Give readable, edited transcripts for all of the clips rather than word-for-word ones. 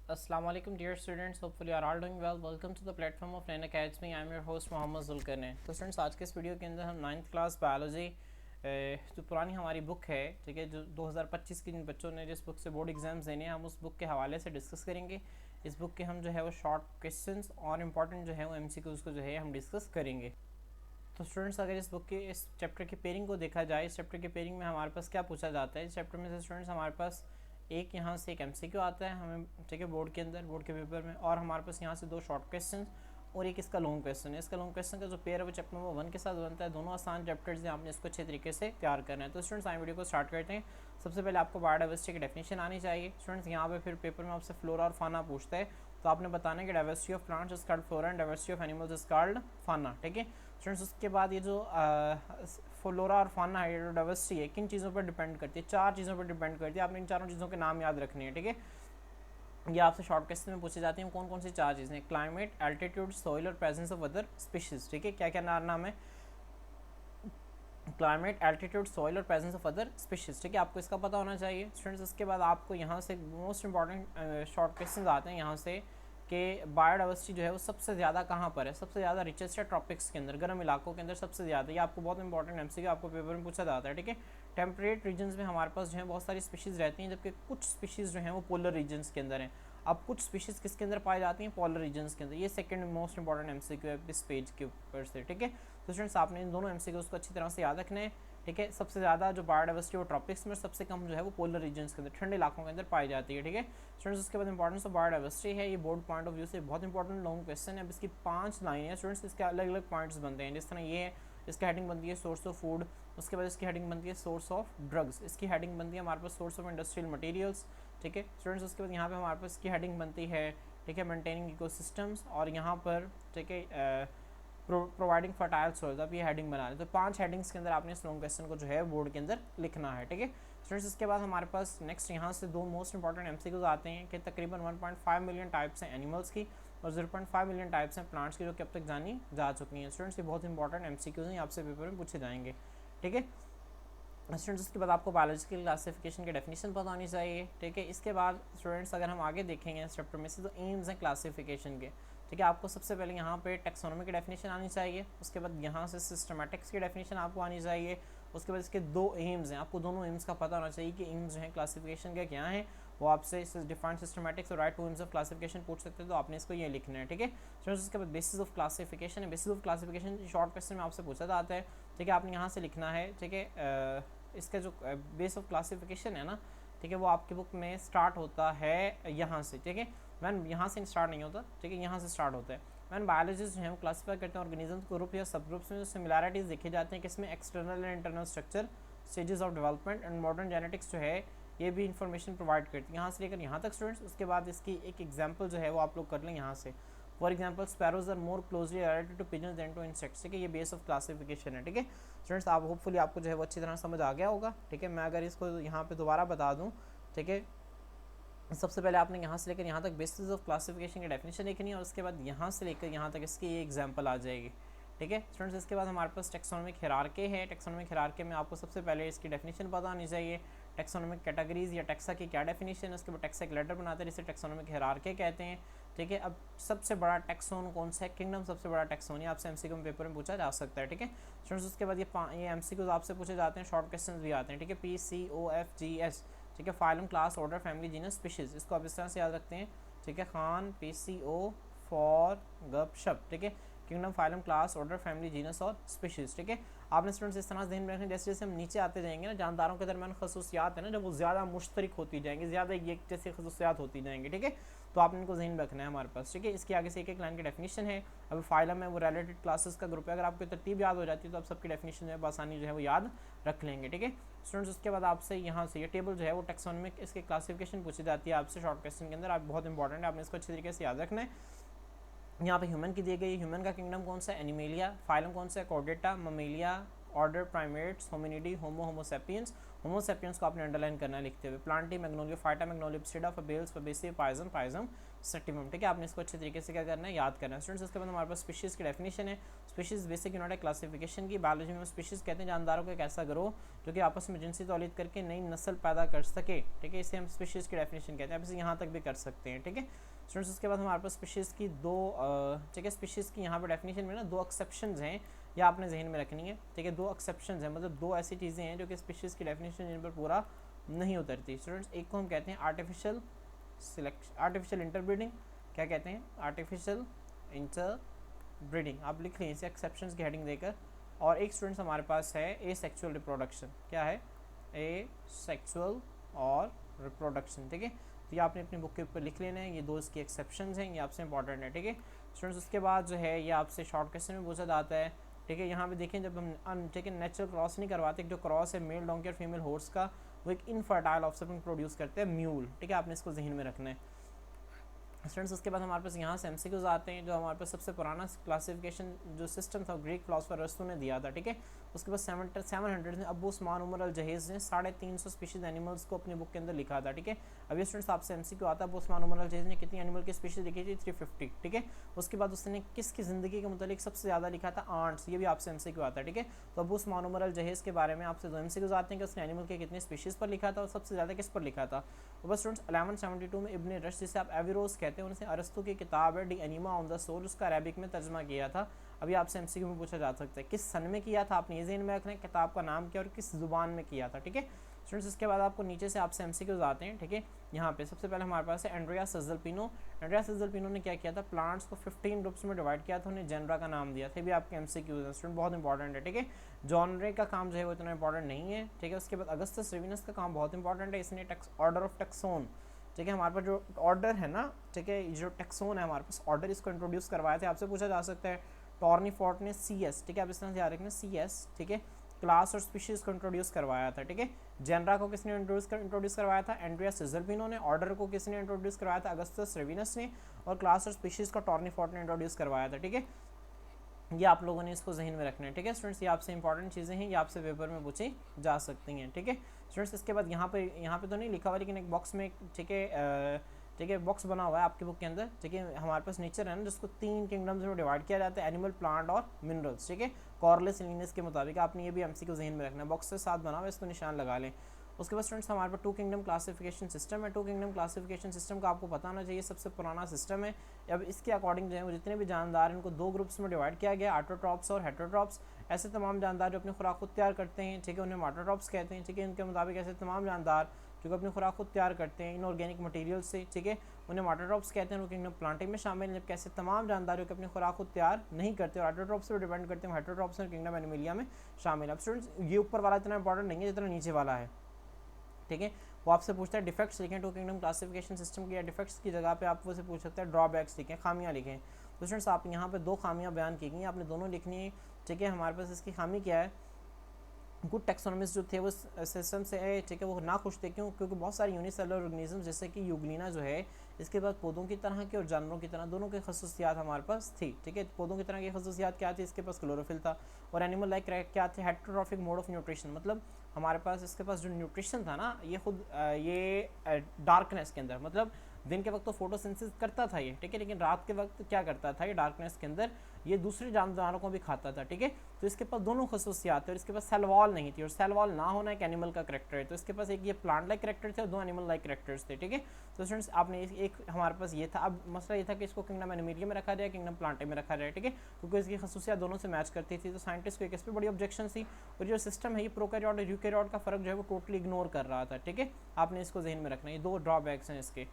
Assalamualaikum dear students, hopefully you are all doing well. Welcome to the platform of Nain Academy. I am your host Mohammad Zulqarnain. तो students आज के इस video के अंदर हम 9th class biology जो पुरानी हमारी बुक है, ठीक है, जो 2025 की जिन बच्चों ने जिस बुक से बोर्ड एग्जाम्स देने हैं, हम उस बुक के हवाले से डिस्कस करेंगे। इस बुक के हम जो है वो शॉर्ट क्वेश्चंस और इम्पॉर्टेंट जो है वो MCQs को जो है हम डिस्कस करेंगे। तो स्टूडेंट्स अगर इस बुक के इस चैप्टर की पेयरिंग को देखा जाए, इस चैप्टर की पेयरिंग में हमारे पास क्या पूछा जाता है। इस चैप्टर में से स्टूडेंट्स हमारे पास एक यहाँ से एक MCQ आता है हमें, ठीक है, बोर्ड के अंदर, बोर्ड के पेपर में, और हमारे पास यहाँ से दो शॉर्ट क्वेश्चन और एक इसका लॉन्ग क्वेश्चन है। इसका लॉन्ग क्वेश्चन का जो पेयर है वो चैप्टर नंबर 1 के साथ बनता है। दोनों आसान चैप्टर्स हैं, आपने इसको अच्छे तरीके से तैयार करना है। तो स्टूडेंट्स आए वीडियो को स्टार्ट करते हैं। सबसे पहले आपको बायोडाइवर्सिटी की डेफिनेशन आनी चाहिए। स्टूडेंट्स यहाँ पे फिर पेपर में आपसे फ्लोरा और फाना पूछता है, तो आपने बताना है कि diversity of plants is called flora and diversity of animals is called फाना, ठीक है। स्टूडेंट्स उसके बाद ये जो फ्लोरा और फाना है, डाइवर्सिटी है, किन चीज़ों पर डिपेंड करती है? 4 चीज़ों पर डिपेंड करती है। आपने इन चारों चीज़ों के नाम याद रखने हैं, ठीक है। ये आपसे शॉर्ट क्वेश्चन में पूछे जाते हैं। कौन कौन सी 4 चीज़ें? क्लाइमेट, एल्टीट्यूड, सॉइल और प्रेजेंस ऑफ अदर स्पीशीज, ठीक है। क्या क्या नाम है? क्लाइमेट, एल्टीट्यूड, सॉइल और प्रेजेंस ऑफ अदर स्पीशीज, ठीक है, आपको इसका पता होना चाहिए स्टूडेंट्स। इसके बाद आपको यहाँ से मोस्ट इंपॉर्टेंट शॉर्ट क्वेश्चन आते हैं यहाँ से कि बायोडाइवर्सिटी जो है वो सबसे ज़्यादा कहाँ पर है? सबसे ज़्यादा रिचेस्ट है ट्रॉपिक्स के अंदर, गर्म इलाकों के अंदर सबसे ज़्यादा। ये आपको बहुत इंपॉर्टेंट MCQ आपको पेपर में पूछा जाता है, ठीक है। टेम्परेट रीजन्स में हमारे पास जो है बहुत सारी स्पीशीज़ रहती हैं, जबकि कुछ स्पीशीज़ जो हैं वो पोलर रीजन्स के अंदर हैं। अब कुछ स्पीशीज़ किसके अंदर पाई जाती हैं? पोलर रीजन्स के अंदर। ये सेकंड मोस्ट इंपॉर्टेंट MCQ है इस पेज के ऊपर से, ठीक है। तो स्टूडेंट्स आपने इन दोनों MCQs को अच्छी तरह से याद रखना है, ठीक है। सबसे ज़्यादा जो बायोडाइवर्सिटी वो ट्रॉपिक्स में, सबसे कम जो है वो पोलर रीजन्स के अंदर, ठंडे इलाकों के अंदर पाई जाती है, ठीक है। स्टूडेंट्स उसके बाद इंपॉर्टेंस ऑफ बायोडाइवर्सिटी है, ये बोर्ड पॉइंट ऑफ व्यू से बहुत इंपॉर्टेंट लॉन्ग क्वेश्चन है। अब इसकी 5 लाइनें हैं स्टूडेंट्स, इसके अलग अलग पॉइंट्स बनते हैं। जिस तरह ये है, इसकी हेडिंग बनती है सोर्स ऑफ फूड, उसके बाद इसकी हेडिंग बनती है सोर्स ऑफ ड्रग्स, इसकी हेडिंग बनती है हमारे पास सोर्स ऑफ इंडस्ट्रियल मटेरियल्स, ठीक है स्टूडेंट्स। उसके बाद यहाँ पे हमारे पास इसकी हेडिंग बनती है, ठीक है, मेंटेनिंग इकोसिस्टम्स, और यहाँ पर, ठीक है, प्रोवाइडिंग फर्टाइल सॉइल्स। आप ये हेडिंग बना रहे, तो 5 हेडिंग्स के अंदर आपने इस लॉन्ग क्वेश्चन को जो है बोर्ड के अंदर लिखना है, ठीक है स्टूडेंट्स। इसके बाद हमारे पास नेक्स्ट यहाँ से दो मोस्ट इंपॉर्टेंट MCQs आते हैं कि तकरीबन 1.5 मिलियन टाइप्स हैं एनिमल्स की और 0.5 मिलियन टाइप्स हैं प्लांट्स की, जो कि अब तक जानी जा चुकी हैं। स्टूडेंट्स ये बहुत इंपॉर्टेंट MCQs हैं, आपसे पेपर में पूछे जाएंगे, ठीक है स्टूडेंट्स। इसके बाद आपको बायोलॉजिकल क्लासिफिकेशन की डेफिनेशन पता होनी चाहिए, ठीक है। इसके बाद स्टूडेंट्स अगर हम आगे देखेंगे इस चैप्टर में से, तो एम्स हैं क्लासिफिकेशन के, ठीक है। आपको सबसे पहले यहाँ पे टेक्सोनॉमी की डेफिनेशन आनी चाहिए, उसके बाद यहाँ से सिस्टमैटिक्स की डेफिनेशन आपको आनी चाहिए, उसके बाद इसके 2 एम्स हैं, आपको दोनों एम्स का पता होना चाहिए कि एम्स जो हैं क्लासिफिकेशन के क्या हैं। वो आपसे डिफाइंड सिस्टमैटिक्स और write to aims of classification पूछ सकते हैं, तो आपने इसको ये लिखना है, ठीक है स्टूडेंट्स। उसके बाद बेसिस ऑफ क्लासिफिकेशन है, basis of classification short question में आपसे पूछा जाता है, ठीक है। आपने यहाँ से लिखना है, ठीक है। इसका जो बेस ऑफ क्लासिफिकेशन है ना, ठीक है, वो आपकी बुक में स्टार्ट होता है यहाँ से, ठीक है। मैन यहाँ से स्टार्ट नहीं होता, ठीक है, यहाँ से स्टार्ट होता है। मैन बायोलॉजिस्ट जो है वो क्लासीफाई करते हैं ऑर्गेनिज्म ग्रुप या सब ग्रुप्स में जो सिमिलैरिटीज़ देखी जाती हैं, किसमें? External and internal structure, stages of development and modern genetics जो है ये भी इन्फॉर्मेशन प्रोवाइड करती है, यहाँ से लेकर यहाँ तक स्टूडेंट्स। उसके बाद इसकी एक एग्जाम्पल जो है वो आप लोग कर लें यहाँ से। For example sparrows are more closely related to pigeons than to insects, ठीक है, ये बेस ऑफ क्लासिफिकेशन है, ठीक है स्टूडेंट्स। आप होपफुली आपको जो है वो अच्छी तरह समझ आ गया होगा, ठीक है। मैं अगर इसको यहाँ पे दोबारा बता दूँ, ठीक है, सबसे पहले आपने यहाँ से लेकर यहाँ तक बेसिस ऑफ क्लासिफिकेशन की डेफिनेशन लिखनी है, और उसके बाद यहाँ से लेकर यहाँ तक इसकी ये एग्जाम्पल आ जाएगी, ठीक है स्टूडेंट्स। इसके बाद हमारे पास टेक्सोनॉमिक हिरार्की है। टेक्सोनॉमिक हिरार्की में आपको सबसे पहले इसकी डेफिनेशन पता होनी चाहिए। टेक्सोनॉमिक कैटेगरीज या टेक्सा की क्या डेफिनेशन है, उसके बाद टेक्सा एक लेटर बनाते हैं जिसे टेक्सोनॉमिक हिरार्की कहते हैं, ठीक है। अब सबसे बड़ा टेक्सोन कौन सा है? किंगडम सबसे बड़ा टेक्सोन, ये आपसे MCQ पेपर में पूछा जा सकता है, ठीक है स्टूडेंट्स। उसके बाद ये MCQs आपसे पूछे जाते हैं, शॉर्ट क्वेश्चन भी आते हैं, ठीक है। PCOFGS, ठीक है, phylum, class, order, family, genus, species, इसको आप इस तरह से याद रखते हैं, ठीक है। खान, PCO फॉर गपशप, ठीक है, kingdom, phylum, class, order, family, genus और स्पीशीज, ठीक है। आपने स्टूडेंट्स इस तरह से ध्यान में रखें, जैसे जैसे हम नीचे आते जाएंगे ना, जानदारों के दरमियान खसूसियात है ना, जब वो ज़्यादा मुश्तरक होती जाएंगी, ज़्यादा एक जैसी खसूसियात होती जाएंगी, ठीक है, तो आपने इनको ध्यान रखना है हमारे पास, ठीक है। इसके आगे से एक एक लाइन की डेफिनेशन है। अब फाइलम है वो रिलेटेड क्लासेस का ग्रुप है, अगर आपको तरतीब याद हो जाती है तो आप सबकी डेफिनेशन जो है आसानी जो है वो याद रख लेंगे, ठीक है स्टूडेंट्स। उसके बाद आपसे यहाँ से ये टेबल जो है वो टेक्सोनॉमिक इसके क्लासिफिकेशन पूछी जाती है आपसे शॉर्ट क्वेश्चन के अंदर, आप बहुत इंपॉर्टेंट है, आपने इसको अच्छी तरीके से याद रखना है। यहाँ पे ह्यूमन की दी गई, ह्यूमन का किंगडम कौन सा है? एनिमेलिया। फाइलम कौन सा है? Chordata. Mammalia. Order Primates, Hominidae, Homo Homo sapiens. Homo sapiens को आपने अंडरलाइन करना है लिखते हुए। Plantae Magnoliophyta Magnoliopsida Fabales Fabaceae Pisum Pisum sativum, ठीक है, आपने इसको अच्छे तरीके से क्या करना है, याद करना है स्टूडेंट्स। उसके बाद हमारे पास स्पीशीज़ की डेफिनेशन है। स्पीशीज़ बेसिक यूनिट है क्लासिफिकेशन की। बायोलॉजी में स्पीशीज़ कहते हैं जानदारों को एक ऐसा ग्रोह जो कि आपस में जिनसी तौलीद करके नई नस्ल पैदा कर सके, ठीक है, इसे हम स्पीशीज़ की डेफिनेशन कहते हैं। आप इसे यहाँ तक भी कर सकते हैं, ठीक है स्टूडेंट्स। उसके बाद हमारे पास स्पीशीज़ की दो, ठीक है, स्पीशीज़ की यहाँ पर डेफिनेशन में ना दो एक्सेप्शंस हैं, ये आपने जहन में रखनी है, ठीक है। दो एक्सेप्शंस हैं, मतलब दो ऐसी चीज़ें हैं जो कि स्पीशीज़ की डेफिनेशन जिन पर पूरा नहीं उतरती स्टूडेंट्स। एक को हम कहते हैं आर्टिफिशियल सिलेक्शन, आर्टिफिशियल इंटरब्रीडिंग, क्या कहते हैं, आर्टिफिशियल इंटरब्रीडिंग, आप लिख लें इसे एक्सेप्शंस की हेडिंग देकर। और एक स्टूडेंट्स हमारे पास है ए सेक्सुअल रिप्रोडक्शन, क्या है, ए सेक्सुअल और रिप्रोडक्शन, ठीक है। तो ये आपने अपनी बुक के ऊपर लिख लेना है, ये दो इसकी एक्सेप्शंस हैं, ये आपसे इंपॉर्टेंट है, ठीक है स्टूडेंट्स। उसके बाद जो है ये आपसे शॉर्ट क्वेश्चन में पूछा जाता है, ठीक है। यहाँ पे देखें जब हम ठीक है नेचुरल क्रॉस नहीं करवाते, जो क्रॉस है मेल डोंकी और फीमेल हॉर्स का, वो एक इनफर्टाइल ऑफस्प्रिंग प्रोड्यूस करते हैं म्यूल, ठीक है, आपने इसको जहन में रखना है स्टूडेंट्स। उसके बाद हमारे पास यहाँ से एमसीक्यूज आते हैं, जो हमारे पास सबसे पुराना क्लासिफिकेशन जो सिस्टम था ग्रीक फिलोसोफर अरिस्टो ने दिया था, ठीक है। उसके बाद 700 में अबू उस्मान उमर अल जहेज ने 350 स्पीशीज एनिमल्स को अपनी बुक के अंदर लिखा था, ठीक है। अभी स्टूडेंट्स आपसे एमसीक्यू आता है, अबू उस्मान उमर अल जहेज ने कितनी एनिमल की स्पीशीज लिखी थी, 350, ठीक है। उसके बाद उसने किसकी ज़िंदगी के मुतालिक सबसे ज़्यादा लिखा था, आंट्स, ये भी आपसे एमसीक्यू आता है, ठीक है। तो अबू उस्मान उमर अल जहेज के बारे में आपसे दो एमसीक्यूज आते हैं कि उसने एनिमल के कितने स्पीशीज़ पर लिखा था और सबसे ज़्यादा किस पर लिखा था। और बस स्टूडेंट्स 1172 में इब्न रश्द, जिसे आप एविरोस कहते हैं, उनसे अरस्तु की किताब है De Anima on the soul, उसका अरेबिक में तर्जमा किया था। अभी आपसे एमसीक्यू में पूछा जा सकता है किस सन में किया था, आपने ये ज़हन में रखना है, किताब का नाम क्या और किस ज़ुबान में किया था, ठीक है स्टूडेंट्स। इसके बाद आपको नीचे से आपसे एमसीक्यूज आते हैं, ठीक है। यहाँ पे सबसे पहले हमारे पास है एंड्रिया सेज़ल्पिनो। एंड्रिया सेज़ल्पिनो ने क्या किया था, प्लांट्स को 15 ग्रुप्स में डिवाइड किया था, उन्हें जेनरा का नाम दिया था, भी आपके एमसीक्यूज हैं स्टूडेंट, बहुत इंपॉर्टेंट है, ठीक है। जॉनरे का काम जो है वो इतना इंपॉर्टेंट नहीं है, ठीक है। उसके बाद अगस्टस रेविनस का काम बहुत इंपॉर्टेंट है, इसने ऑर्डर ऑफ टैक्सोन, ठीक है, हमारे पास जो ऑर्डर है ना, ठीक है, जो टैक्सोन है हमारे पास ऑर्डर, इसको इंट्रोड्यूस करवाया था। आपसे पूछा जा सकता है टॉर्नीफोर्ट ने CS, ठीक है, आप इस तरह से याद रखना CS, ठीक है, क्लास और स्पीशीज़ को इंट्रोड्यूस करवाया था, ठीक है। जेनरा को किसने इंट्रोड्यूस करवाया था, एंड्रिया सेज़ल्पिनो ने। ऑर्डर को किसने इंट्रोड्यूस करवाया था, अगस्टस रेविनस ने। और क्लास और स्पीशीज़ को टॉर्नीफोर्ट ने इंट्रोड्यूस करवाया था, ठीक है। ये आप लोगों ने इसको जहन में रखना है, ठीक है स्टूडेंट्स। ये आपसे इंपॉर्टेंट चीज़ें हैं, ये आपसे पेपर में पूछी जा सकती हैं, ठीक है स्टूडेंट्स। इसके बाद यहाँ पे तो नहीं लिखा हुआ, लेकिन एक बॉक्स में, ठीक है, ठीक है, बॉक्स बना हुआ है आपकी बुक के अंदर, ठीक है। हमारे पास नेचर है ना, जिसको 3 किंगडम्स में डिवाइड किया जाता है, एनिमल, प्लांट और मिनरल्स, ठीक है, कॉर्लिस लिनियस के मुताबिक। आपने ये भी एमसीक्यू जहन में रखना है, बॉक्स से साथ बना हुआ है, इसको निशान लगा लें। उसके बाद स्टूडेंट्स हमारे पास 2 किंगडम क्लासिफिकेशन सिस्टम है। 2 किंगडम क्लासिफिकेशन सिस्टम का आपको पता होना चाहिए, सबसे पुराना सिस्टम है। अब इसके अकॉर्डिंग जो है वो जितने भी जानदार हैं उनको 2 ग्रुप्स में डिवाइड किया गया, ऑटोट्रॉप्स और हेटरोट्रॉप्स। ऐसे तमाम जानदार जो अपनी खुराक खुद तैयार करते हैं, ठीक है, उन्हें ऑटोट्रॉप्स कहते हैं, ठीक है। इनके मुताबिक ऐसे तमाम जानदार जो अपनी खुराक खुद तैयार करते हैं इनऑर्गेनिक मटेरियल से, ठीक है, उन्हें ऑटोट्रॉप्स कहते हैं, वो किंगडम प्लांटिंग में शामिल हैं। जबकि ऐसे तमाम जानदार जो अपनी खुराक खुद तैयार नहीं करते और ऑटोट्रॉप्स पर डिपेंड करते हैं, हेटरोट्रॉप्स और किंगडम एनिमलिया में शामिल है। अब स्टूडेंट्स ये ऊपर वाला इतना इंपॉर्टेंट नहीं है जितना नीचे वाला है, ठीक है। वो आपसे पूछता है डिफेक्ट्स लिखें 2 किंगडम क्लासिफिकेशन सिस्टम की, या डिफेक्ट्स की जगह पे आप वो से पूछ सकते हैं ड्रॉबैक्स लिखें, खामियां लिखें। तो स्टूडेंट्स आप यहाँ पे 2 खामियां बयान की गई, आपने दोनों लिखनी है, ठीक है। हमारे पास इसकी खामी क्या है, गुड टैक्सोनॉमिस्ट जो थे वो सिस्टम से है, ठीक है, वो ना खुश थे, क्यों, क्योंकि बहुत सारी यूनिसेलुलर ऑर्गेनिज्म जैसे कि यूग्लिना जो है, इसके बाद पौधों की तरह के और जानवरों की तरह दोनों की खसूसियात हमारे पास थी, ठीक है। पौधों की तरह की खसूसियात क्या थी, इसके पास क्लोरोफिल था। और एनिमल लाइक क्या थे, हेटेरोट्रॉफिक मोड ऑफ न्यूट्रिशन, मतलब हमारे पास इसके पास जो न्यूट्रिशन था ना, ये खुद ये डार्कनेस के अंदर, मतलब दिन के वक्त तो फोटोसिंथेसिस करता था ये, ठीक है, लेकिन रात के वक्त क्या करता था ये डार्कनेस के अंदर, ये दूसरे जानवरों को भी खाता था, ठीक है। तो इसके पास दोनों खसूसियात थे और इसके पास सेल वॉल नहीं थी, और सेल वॉल ना होना एक एनिमल का करेक्टर है। तो इसके पास एक ये प्लांट लाइक करेक्टर थे और 2 एनिमल लाइक करेक्टर्स थे, ठीक है। तो स्टूडेंट्स आपने एक हमारे पास ये था। अब मसला ये था कि इसको किंगडम एनिमेलिया में रखा जाए, किंगडम प्लांटे में रखा जाए, ठीक है, क्योंकि इसकी खसूसियात दोनों से मैच करती थी। तो साइंटिस्ट को इस पर बड़ी ऑब्जेक्शन थी, और जो सिस्टम है ये प्रोकैरियोट और यूकैरियोट का फर्क जो है वो टोटली इग्नोर कर रहा था, ठीक है। आपने इसको जहन में रखना है, ये 2 ड्रॉबैक्स हैं इसके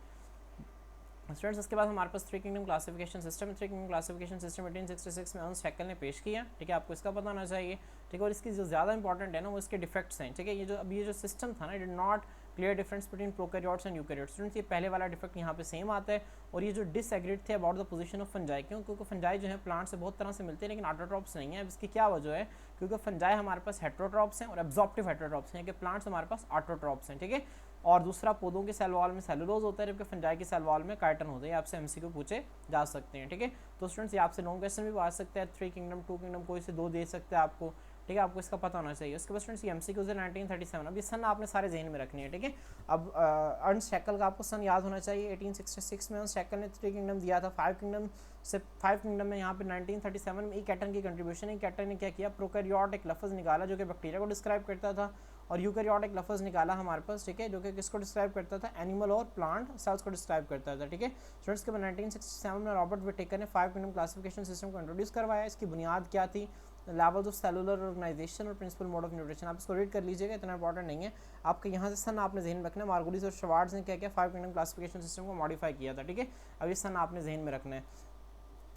स्टूडेंट्स। इसके बाद हमारे पास 3 किंगडम क्लासिफिकेशन सिस्टम है। 3 किंगडम क्लासिफिकेशन सिस्टम 1866 में अर्नस्ट हैकेल ने पेश किया, ठीक है, आपको इसका पता होना चाहिए, ठीक है। और इसकी जो ज़्यादा इंपॉर्टेंट है ना वो इसके डिफेक्ट्स हैं, ठीक है। ये जो सिस्टम था ना, did not clear difference between prokaryotes and eukaryotes. Students ये पहले वाला डिफेक्ट यहाँ पे सेम आता है। और ये जो डिसएग्रीड थे about the position of fungi, क्योंकि फंजाई जो है प्लांट से बहुत तरह से मिलते हैं लेकिन ऑटोट्रॉप्स नहीं है। अब इसकी क्या वजह है, क्योंकि फंजाई हमारे पास हेटरोट्रॉप्स हैं और एब्जॉर्प्टिव हेटरोट्रॉप्स हैं, कि प्लांट्स हमारे पास ऑटोट्रॉप्स हैं, ठीक है। और दूसरा पौधों के सेल वॉल में सेलुलोज होता है, जबकि फंजाई के सेल वॉल में काइटन होता है। आपसे एमसीक्यू पूछे जा सकते हैं, ठीक है। तो स्टूडेंट्स ये आपसे लॉन्ग क्वेश्चन भी आ सकते हैं। 3 किंगडम 2 किंगडम कोई से 2 दे सकते हैं आपको, ठीक है, आपको इसका पता होना चाहिए। उसके बाद स्टूडेंट्स MCQs है 1937, अब ये सन आपने सारे जहन में रखनी है, ठीक है। अब अर्नस्ट हैकल का आपको सन याद होना चाहिए। 1866 में अर्नस्ट हैकल ने 3 किंगडम दिया था, 5 किंगडम से 5 किंगडम में यहाँ पे 1937 में कैटन की कंट्रीब्यूशन है। कैटन ने क्या किया, प्रोकैरियोट एक लफ्ज़ निकाला जो कि बैक्टीरिया को डिस्क्राइब करता था, और यूकैरियोट एक लफ्ज़ निकाला हमारे पास, ठीक है, जो कि किसको डिस्क्राइब करता था, एनिमल और प्लांट सेल्स को डिस्क्राइब करता था, ठीक है। स्टूडेंट्स के बाद 1967 में रॉबर्ट विटेकर ने 5 किंगडम क्लासिफिकेशन सिस्टम को इंट्रोड्यूस करवाया। इसकी बुनियाद क्या थी, लेवल्स ऑफ सेलुलर ऑर्गेनाइजेशन और प्रिंसिपल मोड ऑफ न्यूट्रिशन। आप इसको रीड कर लीजिएगा, इतना इंपॉर्टेंट नहीं है आपके यहाँ से। सन आपने जहन में रखना है। मार्गुलिस और श्वार्ट्ज ने क्या किया, 5 किंगडम क्लासिफिकेशन सिस्टम को मॉडिफाई किया था, ठीक है। अब ये सन आपने जहन में रखना है।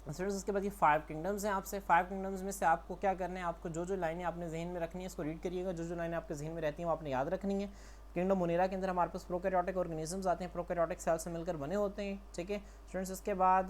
स्टूडेंट्स उसके बाद ये 5 किंगडम्स हैं आपसे। 5 किंगडम्स में से आपको क्या करना है, आपको जो जो लाइनें आपने जहन में रखनी है इसको रीड करिएगा, जो जो लाइनें आपके जहन में रहती हैं वो आपने याद रखनी है। किंगडम मोनेरा के अंदर हमारे पास प्रोकैरियोटिक ऑर्गेनिजम्स आते हैं, प्रोकैरियोटिक सेल से मिलकर बने होते हैं, ठीक है। स्टूडेंट्स उसके बाद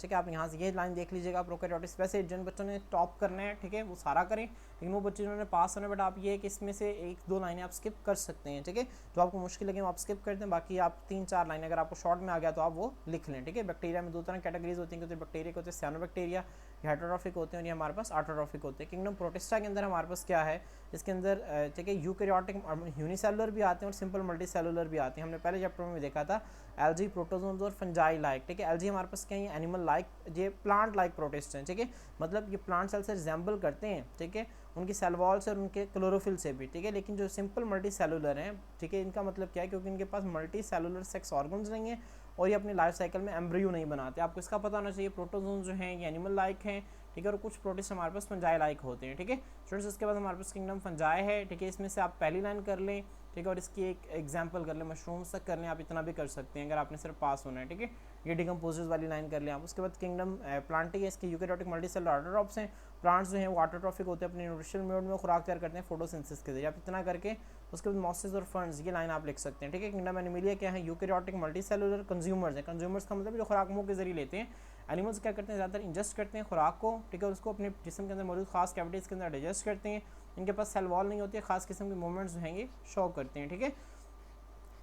ठीक है, आप यहाँ से ये लाइन देख लीजिएगा, प्रोकैरियोटिक्स। वैसे जिन बच्चों ने टॉप करना है, ठीक है, वो सारा करें, लेकिन वो बच्चे जिन्होंने पास होना है, बट आप ये है कि इसमें से 1-2 लाइनें आप स्किप कर सकते हैं, ठीक है। जो आपको मुश्किल लगे वो आप स्किप कर दें, बाकी आप 3-4 लाइनें अगर आपको शॉर्ट में आ गया तो आप वो लिख लें, ठीक है। बैक्टीरिया में 2 तरह कैटेगरीज होती हैं, बैक्टीरिया के होते हैं सियानोबैक्टीरिया, ये हेटेरोट्रॉफिक होते हैं, और ये हमारे पास ऑटोट्रॉफिक होते हैं। किंगडम प्रोटिस्टा के अंदर हमारे पास क्या है, इसके अंदर ठीक है यूकैरियोटिक यूनिसेलुलर भी आते हैं और सिंपल मल्टीसेलुलर भी आते हैं। हमने पहले चैप्टर में देखा था एल्जी, प्रोटोजोन्स और फंजाई लाइक, ठीक है। एल्जी हमारे पास क्या है, एनिमल लाइक, ये प्लांट लाइक प्रोटिस्ट हैं, ठीक है, मतलब ये प्लांट सेल से रिजेंबल करते हैं, ठीक है, उनकी सेल वॉल से और उनके क्लोरोफिल से भी, ठीक है। लेकिन जो सिंपल मल्टी सेलुलर हैं, ठीक है, इनका मतलब क्या है, क्योंकि इनके पास मल्टी सेलुलर सेक्स ऑर्गन्स नहीं है और ये अपनी लाइफ साइकिल में एम्ब्रियो नहीं बनाते। आपको इसका पता होना चाहिए। प्रोटोजोन जो हैं ये एनिमल लाइक हैं, ठीक है, और कुछ प्रोटिस्ट हमारे पास फंजाई लाइक होते हैं, ठीक है। स्टूडेंट्स उसके बाद हमारे पास किंगडम फंजाई है, ठीक है, इसमें से आप पहली लाइन कर लें, ठीक है, और इसकी एक एग्जांपल कर लें, मशरूम्स तक कर लें, आप इतना भी कर सकते हैं अगर आपने सिर्फ पास होना है, ठीक है। ये डिकम्पोजर्स वाली लाइन कर लें आप। उसके बाद किंगडम प्लांटी है, इसके यूकैरियोटिक मल्टीसेलुलर ऑटोट्रॉप्स हैं। प्लांट्स जो हैं वो ऑटोट्रॉफिक होते हैं, अपने न्यूट्रिशनल मोड में खुराक तैयार करते हैं फोटोसिंथेसिस के जरिए। आप इतना करके उसके बाद मॉसेस और फंड्स, ये लाइन आप लिख सकते हैं, ठीक है। किंगडम एनिमलिया क्या है, यूकैरियोटिक मल्टीसेलुलर कंज्यूमर्स हैं। कंज्यूमर्स का मतलब जो खुराक मुंह के जरिए लेते हैं। एनिमल्स क्या करते हैं, ज़्यादातर इंजेस्ट करते हैं खुराक को, ठीक है, उसको अपने जिस्म के अंदर मौजूद खास कैविटीज़ के अंदर डाइजेस्ट करते हैं। इनके पास सेल वॉल नहीं होती है, खास किस्म के मूवमेंट्स जो हैं ये शो करते हैं, ठीक है।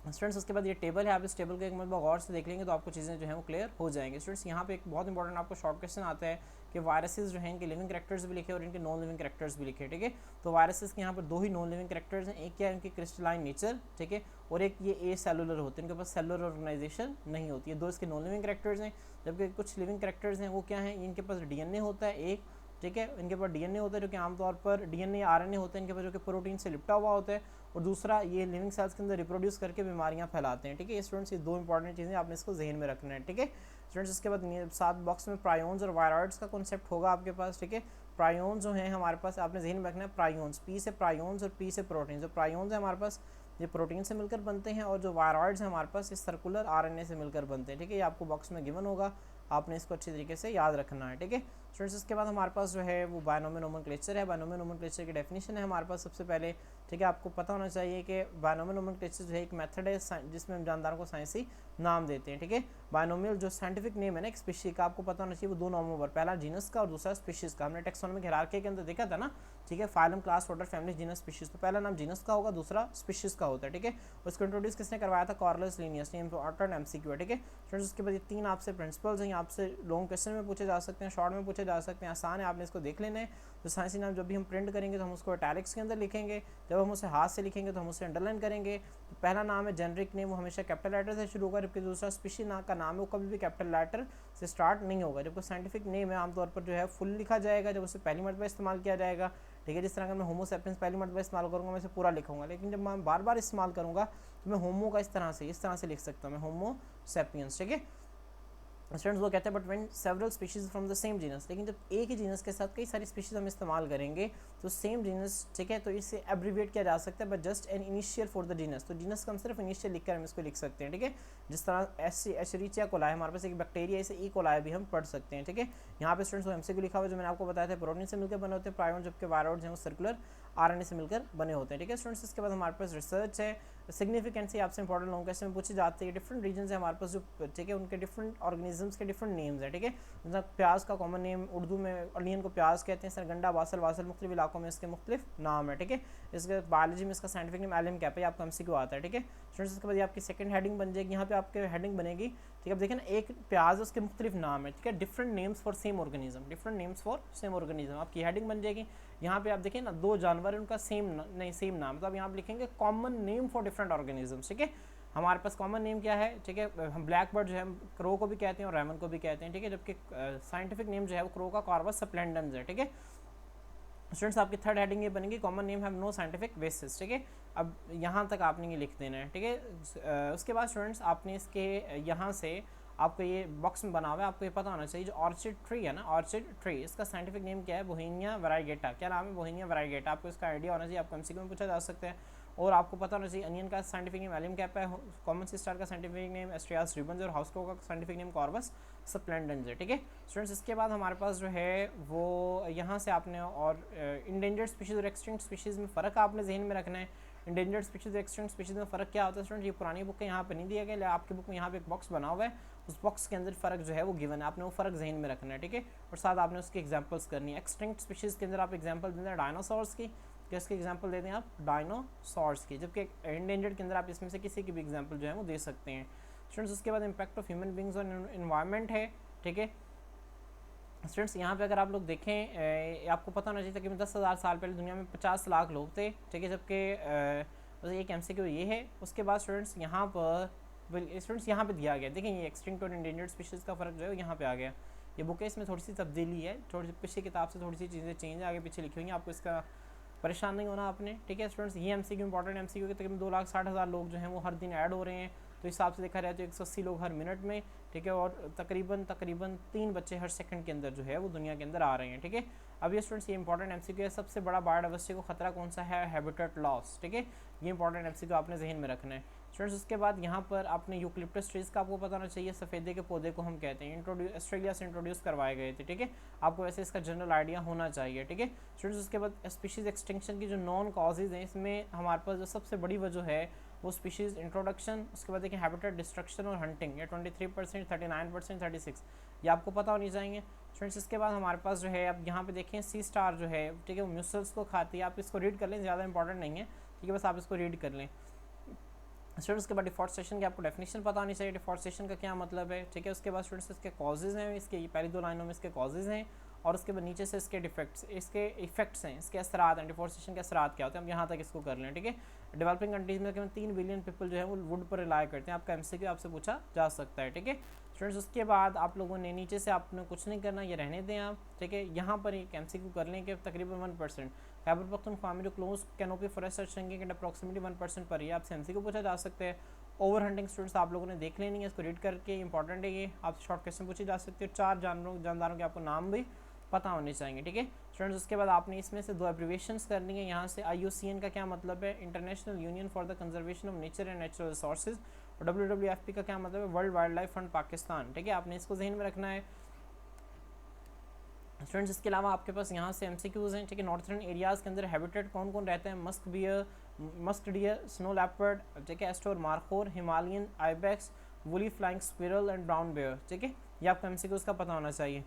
स्टूडेंट्स उसके बाद ये टेबल है, आप इस टेबल को एक मतलब गौर से देख लेंगे तो आपको चीज़ें जो हैं वो क्लियर हो जाएंगी। स्टूडेंट्स यहाँ पे एक बहुत इंपॉर्टेंट आपको शॉर्ट क्वेश्चन आता है कि वायरसेस जो हैं इनके लिविंग कैरेक्टर्स भी लिखे और इनके नॉन लिविंग कैरेक्टर्स भी लिखे, ठीक है। तो वायरसेस के यहाँ पर 2 ही नॉन लिविंग कैरेक्टर्स हैं, एक क्या है इनकी क्रिस्टलाइन नेचर, ठीक है, और एक ये ए सेलुलर होते हैं, इनके पास सेलुलर ऑर्गेनाइजेशन नहीं होती है। 2 इसके नॉन लिविंग कैरेक्टर्स हैं, जबकि कुछ लिविंग कैरेक्टर्स हैं वो क्या हैं, इनके पास DNA होता है एक, ठीक है, इनके पास DNA होता है जो कि आमतौर पर DNA या RNA होता है इनके पास, जो कि प्रोटीन से लिपटा हुआ होता है, और दूसरा ये लिविंग सेल्स के अंदर रिप्रोड्यूस करके बीमारियां फैलाते हैं, ठीक है। स्टूडेंट्स ये 2 इंपॉर्टेंट चीज़ें आपने इसको जहन में रखना है, ठीक है। स्टूडेंट्स इसके बाद 7 बॉक्स में प्रायोन्स और वायरॉइड्स का कॉन्सेप्ट होगा आपके पास, ठीक है। प्रायोन्स जो हैं हमारे पास आपने जहन में रखना है, प्रायोन्स, P से प्रायोन्स और P से प्रोटीन। जो प्रायोन्स हैं हमारे पास ये प्रोटीन से मिलकर बनते हैं, और जो वायरॉइड्स हैं हमारे पास इस सर्कुलर RNA से मिलकर बनते हैं, ठीक है। ये आपको बॉक्स में गिवन होगा, आपने इसको अच्छी तरीके से याद रखना है, ठीक है। स्टूडेंट्स इसके बाद हमारे पास जो है वो बायनोमियल नोमेनक्लेचर है। बायनोमियल नोमेनक्लेचर की डेफिनेशन है हमारे पास सबसे पहले, ठीक है। आपको पता होना चाहिए कि बायनोमियल नोमेनक्लेचर जो है एक मेथड है जिसमें हम जानदारों को साइंसी नाम देते हैं, ठीक है। बायनोमियल जो साइंटिफिक नेम है ना एक स्पीशीज का, आपको पता होना चाहिए वो 2 नामों पर, पहला जीनस का और दूसरा स्पीशीज का। हमने टेक्सोनोमिक हायरार्की के अंदर देखा था ना, ठीक है, phylum, class, order, family, genus, species. तो पहला नाम जीनस का होगा, दूसरा स्पीशीज का होता है, ठीक है। उसको इंट्रोड्यूस किसने करवाया था, कार्लस लिनियस ने। इंपॉर्टेंट MCQ है, ठीक है। स्टूडेंट्स उसके बाद ये 3 आपसे प्रिंसिपल्स हैं, आपसे लॉन्ग क्वेश्चन में पूछे जा सकते हैं, शॉर्ट में पूछे जा सकते हैं, आसान है, आपने इसको देख लेना है। तो साइंसी नाम जब भी हम प्रिंट करेंगे तो हम उसको इटैलिक्स के अंदर लिखेंगे, जब हम उसे हाथ से लिखेंगे तो हम उसे अंडरलाइन करेंगे। तो पहला नाम है जेनरिक नेम, वो हमेशा कैपिटल लेटर से शुरू होगा, जबकि दूसरा स्पीशी नाम का नाम है वो कभी भी कैपिटल लेटर से स्टार्ट नहीं होगा। जबकि साइंटिफिक नेम है आमतौर पर जो है फुल लिखा जाएगा जब उसे पहली मरतबा इस्तेमाल किया जाएगा, ठीक है। जिस तरह का मैं होमो सेपियंस पहली मरतबा इस्तेमाल करूँगा मैं इसे पूरा लिखूंगा, लेकिन जब मैं बार बार इस्तेमाल करूँगा तो मैं होमो का इस तरह से लिख सकता हूँ, मैं होमो सेपियंस, ठीक है। स्टूडेंट्स वो कहते हैं but when several species from the same genus, लेकिन जब एक ही जीनस के साथ कई सारी स्पीशीज हम इस्तेमाल करेंगे तो सेम जीनस, ठीक है, तो इसे एब्रीविएट किया जा सकता है but just an initial for the genus. तो जीनस का हम सिर्फ इनिशियल लिखकर हम इसको लिख सकते हैं, ठीक है। जिस तरह एशरीचिया कोलाई हमारे पास एक बैक्टीरिया, इसे ई कोलाई भी हम पढ़ सकते हैं, ठीक है। यहाँ पे स्टूडेंट्स MCQ लिखा हुआ जो मैंने आपको बताया था, प्रोटीन से मिलकर बने होते हैं प्रायोन, जबकि वायरॉइड्स हैं वो सर्कुलर RNA से मिलकर बने होते हैं, ठीक है। स्टूडेंट्स इसके बाद हमारे पास रिसर्च है, सिग्निफिकेंसी आपसे इंपॉर्टेंट लॉन्ग क्वेश्चन में पूछी जाती है। डिफरेंट रीजन है हमारे पास जो, ठीक है, उनके डिफरेंट ऑर्गेनिजम्स के डिफरेंट नेम्स हैं, ठीक है। जैसा प्याज का कॉमन नेम उर्दू में अलियन को प्याज कहते हैं, सरगंडा, बासल, मुख्तलिफ इलाकों में इसके मुख्तलिफ नाम है, ठीक है। इसके बायोलॉजी में इसका साइंटिफिक नेम एलएम कैप है, आपका MCQ आता है, ठीक है। स्टूडेंट्स इसके बाद आपकी सेकंड हेडिंग बन जाएगी, यहाँ पे आपके हेडिंग बनेगी, ठीक है। अब देखिए ना, एक प्याज उसके मुख्तलिफ नाम है, ठीक है, different names for same organism, different names for same organism, आपकी हेडिंग बन जाएगी। यहाँ पे आप देखिए ना, दो जानवर हैं, उनका सेम नहीं सेम नाम, तो अब यहाँ पे लिखेंगे common name for different organisms. ठीक है, हमारे पास कॉमन नेम क्या है, ठीक है, हम ब्लैक बर्ड जो है क्रो को भी कहते हैं और रेमन को भी कहते हैं। ठीक है, जबकि साइंटिफिक नेम जो है वो क्रो का कॉर्वस स्प्लेंडेंस है। ठीक है स्टूडेंट्स, आपकी थर्ड हेडिंग ये बनेगी common name have no scientific basis. ठीक है, अब यहाँ तक आपने ये लिख देना है। ठीक है, उसके बाद स्टूडेंट्स आपने इसके यहाँ से आपको ये बॉक्स में बना हुआ है, आपको ये पता होना चाहिए जो ऑर्चिड ट्री है ना, ऑर्चिड ट्री, इसका साइंटिफिक नेम क्या है, बोहेनिया वेराइगेटा। क्या नाम है, बोहेनिया वेराइगेटा। आपको इसका आइडिया होना चाहिए, आपको एमसीक्यू में पूछा जा सकता है। और आपको पता होना चाहिए अनियन का साइंटिफिक नेम एलियम कैप है, कॉमन सी स्टार का साइंटिफिक नेम एस्ट्रियास रिबन्स और हाउस का साइंटिफिक नेम कॉर्वस स्प्लेंडेंस है। ठीक है स्टूडेंट्स, इसके बाद हमारे पास जो है वो यहाँ से आपने और इंडेंजर्ड स्पीशीज़ और एक्सटिंक्ट स्पीशीज़ में फ़र्क आपने जहन में रखना है। इंडेंजर्ड स्पीशीज़ और एक्सटिंक्ट स्पीशीज़ में फ़र्क क्या होता है स्टूडेंट, ये पुरानी बुक है, यहाँ पे नहीं दिया गया, आपकी बुक में यहाँ पे एक बॉक्स बना हुआ है, उस बॉक्स के अंदर फ़र्क जो है वो गिवन है, आपने वो फ़र्क जहन में रखना है। ठीक है, और साथ आपने उसकी एग्जांपल्स करनी है। एक्सटिंक्ट स्पीशीज़ के अंदर आप एग्जांपल देते हैं डायनासोर्स की, किसकी एग्जांपल देते हैं आप, डायनासोर्स की, जबकि इंडेंजर्ड के अंदर आप इसमें से किसी की भी एग्जांपल जो है वो दे सकते हैं। स्टूडेंट्स, उसके बाद impact of human beings on environment है। ठीक है स्टूडेंट्स, यहाँ पे अगर आप लोग देखें, आपको पता होना चाहिए तकरीबन 10,000 साल पहले दुनिया में 50 लाख लोग थे। ठीक है, जबकि एक एमसीक्यू ये है। उसके बाद स्टूडेंट्स यहाँ पर स्टूडेंट्स यहाँ पे दिया गया, देखें ये एक्सटिंक्ट और इंडेंजर्ड स्पीशीज़ का फ़र्क जो है यहाँ पे आ गया। ये बुक है, इसमें थोड़ी सी तब्दीली है, थोड़ी सी पिछली किताब से थोड़ी सी चीज़ें चेंज आगे पीछे लिखी हुई हैं, आपको इसका परेशान नहीं होना आपने। ठीक है स्टूडेंट्स, ये एमसीक्यू इंपॉर्टेंट एमसीक्यू के तकरीबन 2,60,000 लोग जो हैं वो हर दिन ऐड हो रहे हैं, तो हिसाब से देखा जाए तो 180 लोग हर मिनट में। ठीक है, और तकरीबन 3 बच्चे हर सेकंड के अंदर जो है वो दुनिया के अंदर आ रहे हैं। ठीक है, अब ये स्टूडेंट्स ये इंपॉर्टेंट एमसीक्यू है, सबसे बड़ा बायोडाइवर्सिटी को खतरा कौन सा है, हैबिटेट लॉस। ठीक है, ये इंपॉर्टेंट एमसीक्यू आपने जहन में रखना है स्टूडेंट्स। उसके बाद यहाँ पर आपने यूकलिप्टस ट्रीज का आपको पता होना चाहिए, सफ़ेदे के पौधे को हम कहते हैं, ऑस्ट्रेलिया से इंट्रोड्यूस करवाए गए थे। ठीक है, आपको वैसे इसका जनरल आइडिया होना चाहिए। ठीक है स्टूडेंट्स, उसके बाद स्पीशीज़ एक्सटिंक्शन की जो नॉन कॉजेज़ हैं, इसमें हमारे पास जो सबसे बड़ी वजह है वो स्पीशीज़ इंट्रोडक्शन, उसके बाद देखिए हैबिटेट डिस्ट्रक्शन और हंटिंग, ये 23%, 39%, 36, ये आपको पता होनी चाहिए स्टूडेंट्स। इसके बाद हमारे पास जो है, अब यहाँ पे देखें सी स्टार जो है, ठीक है, वो म्यूसल्स को खाती है, आप इसको रीड कर लें, ज़्यादा इंपॉर्टेंट नहीं है। ठीक है, बस आप इसको रीड कर लें स्टूडेंट्स। के बाद डिफॉरेस्टेशन की आपको डेफिनेशन पता होनी चाहिए, डिफॉरेस्टेशन का क्या मतलब है। ठीक है, उसके बाद स्टूडेंट्स इसके कॉजेज़ हैं, इसके पहली 2 लाइनों में इसके कॉजेज़ हैं, और उसके बाद नीचे से इसके इसके इफेक्ट्स हैं, इसके असरात हैं, डिफॉरेस्टेशन के असरात क्या होते हैं, हम यहाँ तक इसको कर लें। ठीक है, डेवलपिंग कंट्रीज में तकरीबन 3 बिलियन पीपल जो है वो वुड पर रिलाई करते हैं, आपका एमसीक्यू आपसे पूछा जा सकता है। ठीक है स्टूडेंट्स, उसके बाद आप लोगों ने नीचे से आपने कुछ नहीं करना, ये रहने दें आप। ठीक है, यहाँ पर एक एमसीक्यू कर लें कि तकरीबन 1% खैबर पख्तूनख्वा में जो close canopy forest shrinking at approximately 1% पर ही आपसे एमसीक्यू पूछा जा सकता है। ओवर हंटिंग स्टूडेंट्स आप लोगों ने देख लेनी है, इसको रीड करके, इंपॉर्टेंट है ये, आपसे शॉर्ट क्वेश्चन पूछी जा सकती है। 4 जानदारों के आपको नाम भी पता होने चाहिए। ठीक है स्टूडेंट्स, उसके बाद आपने इसमें से 2 एब्रीविएशंस करनी है। यहाँ से IUCN का क्या मतलब है, international union for the conservation of nature and natural resources, और WWFP का क्या मतलब है, world wild life fund Pakistan. ठीक है, आपने इसको जहन में रखना है स्टूडेंट्स। इसके अलावा आपके पास यहाँ से एमसीक्यूज़ हैं। ठीक है, नॉर्थर्न एरियाज़ के अंदर हैबिटेट कौन कौन रहते हैं, मस्क डियर, स्नो लेपर्ड, ठीक है, Astore markhor, Himalayan ibex, woolly flying squirrel and brown bear. ठीक है, ये आपको एमसीक्यूज़ का पता होना चाहिए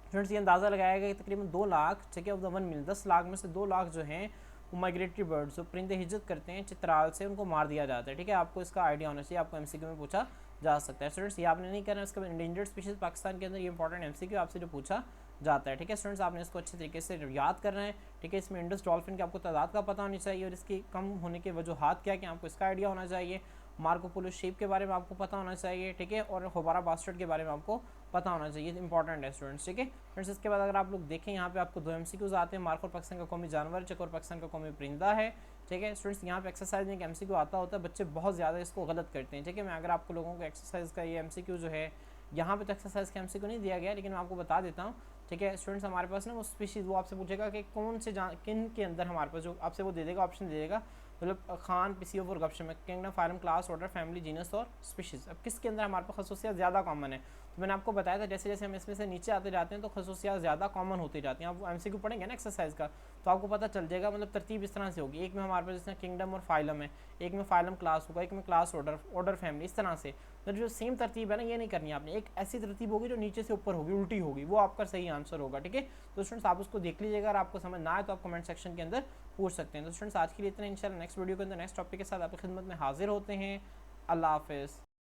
स्टूडेंट्स। ये अंदाज़ा लगाया गया कि तकरीबन 2 लाख, ठीक है, ऑफ द 1 मिलियन, 10 लाख में से 2 लाख जो हैं वो माइग्रेटरी बर्ड्स, जो परिंदे हिजरत करते हैं चित्राल से, उनको मार दिया जाता है। ठीक है, आपको इसका आइडिया होना चाहिए, आपको एमसीक्यू में पूछा जा सकता है स्टूडेंट्स। ये आपने नहीं करना। इसके बाद इंडेंजर्ड स्पीशीज़ पाकिस्तान के अंदर, ये इंपॉर्टेंट एमसीक्यू आपसे जो पूछा जाता है। ठीक है स्टूडेंट्स, आपने इसको अच्छे तरीके से याद करना है। ठीक है, इसमें इंडस डॉल्फिन की आपको तादाद का पता होनी चाहिए और इसकी कम होने के वजूहात क्या कि आपको इसका आइडिया होना चाहिए। मार्को पोलो शीप के बारे में आपको पता होना चाहिए। ठीक है, और होबारा बास्टर्ड के बारे में आपको पता होना चाहिए, इंपॉर्टेंट है स्टूडेंट्स। ठीक है फ्रेंड्स, इसके बाद अगर आप लोग देखें यहाँ पे आपको 2 एमसीक्यूज़ आते हैं। मार्को पाकिस्तान का कौमी जानवर, चकोर पाकिस्तान का कौमी परिंदा है। ठीक है स्टूडेंट्स, यहाँ पे एक्सरसाइज में एक एमसीक्यू आता होता है, बच्चे बहुत ज़्यादा इसको गलत करते हैं। ठीक है, मैं अगर आपको लोगों को एक्सरसाइज का ये एमसीक्यू जो है, यहाँ पे तो एक्सरसाइज का एमसीक्यू नहीं दिया गया, लेकिन मैं आपको बता देता हूँ। ठीक है स्टूडेंट्स, हमारे पास ना वो स्पीशीज़, वो आपसे पूछेगा कि कौन से किन के अंदर हमारे पास, जो आपसे वो दे देगा, ऑप्शन दे देगा, मतलब खान, पीसीओ और गपशप में, kingdom, phylum, class, order, family, genus और स्पीशीज़। अब किसके अंदर हमारे पास खसूसियात ज़्यादा कॉमन है, तो मैंने आपको बताया था जैसे जैसे हम इसमें से नीचे आते जाते हैं तो खसूसियात ज़्यादा कॉमन होती जाती हैं। आप एमसीक्यू पढ़ेंगे ना एक्सरसाइज का, तो आपको पता चल जाएगा, मतलब तरतीब इस तरह से होगी। एक में हमारे पास जैसे किंगडम और फाइलम है, एक में फाइलम क्लास होगा, एक में क्लास ऑर्डर फैमिली, इस तरह से। तो जो सेम तरतीब है ना, ये नहीं करनी आपने, एक ऐसी तरतीब होगी जो नीचे से ऊपर होगी, उल्टी होगी, वो आपका सही आंसर होगा। ठीक है, तो स्टूडेंट्स आप उसको देख लीजिएगा, अगर आपको समझ ना आए तो आप कमेंट सेक्शन के अंदर पूछ सकते हैं। तो स्टूडेंट्स आज के लिए इतना, इंशाल्लाह नेक्स्ट वीडियो के अंदर नेक्स्ट टॉपिक के साथ आपकी खिदमत में हाजिर होते हैं। अल्लाह हाफिज़।